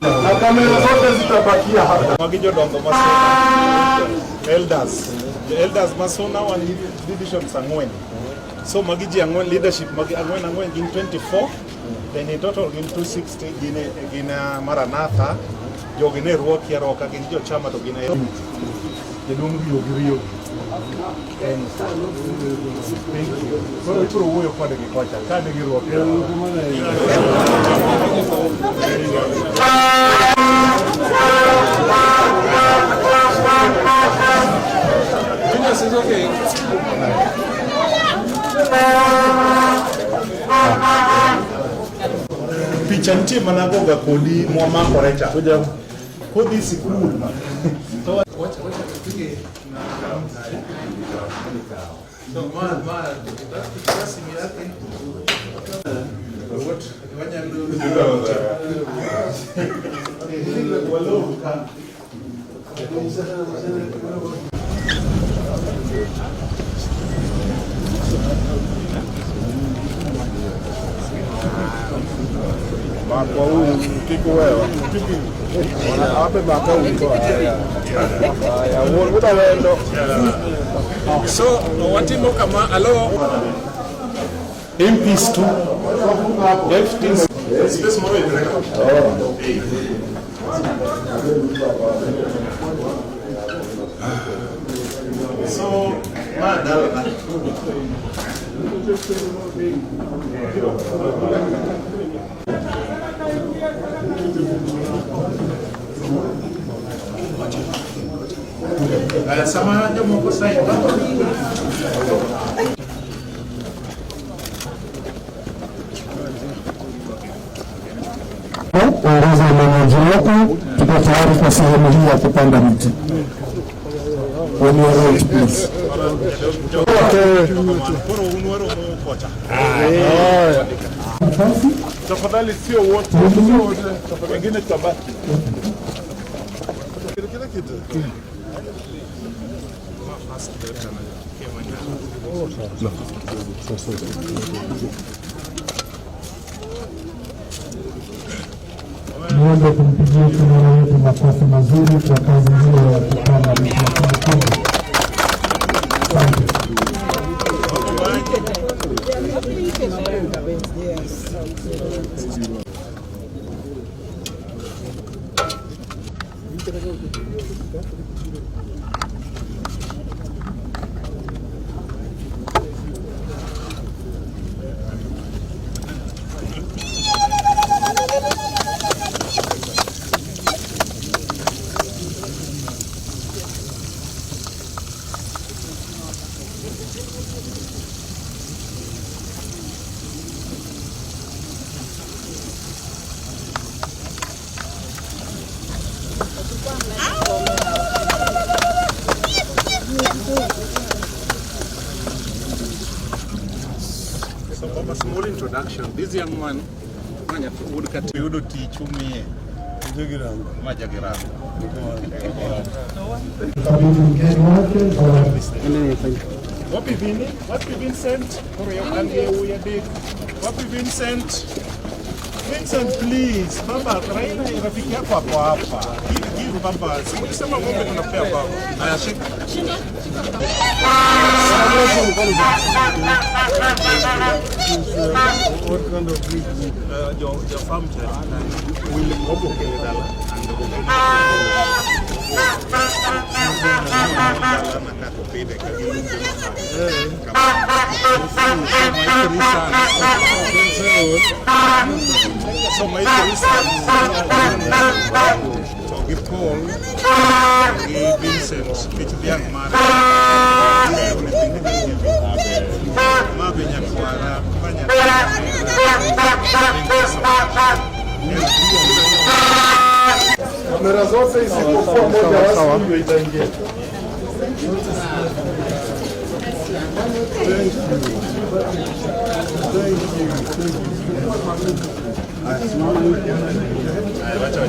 Na kamera zote zitabakia hapa. Magijo dongo masona. Elders masona wa division sangwen. So magiji angwen leadership angwen in 24. Then in total in 260 gina Maranatha. Jogine ruoki aroka ginjo chama to gina. Jedung yogirio. And thank you. So it's all your father gikocha. Kade giruoki. This is okay. Picha nti managoga kodi mwama korecha. Kodi si cool man. So that's similar. What Kwa huyu kiko wewe. Hape baka huko. Ya uta wendo. so watimo kama alo MPs too. FTs. Space more ibreka. So madala. Sama aja mau ke saya. Ongoza mwenyeji wako, tuko tayari kwa sehemu hii ya kupanda mti. When you are ready, please. Tafadhali sio wote. Wengine tabaki. Kila kitu. Niombe kumpigia kijana wetu makofi mazuri kwa kazi hiyo ya kupanda mti wa kumbukumbu. Asante. So for a small introduction, this young man would cut you to teach me Majagirang. Wapi Vincent? Wapi Vincent? Vincent, please. Baba, Raila rafiki yako hapo hapa. Give baba. Sema ngombe tunapea baba. Haya shika. What kind of breed? Your farm will okay dala. So my give Paul, give Vincent, which young man. Kamera zote isipokuwa moja wazi ndio itaingia. Thank you.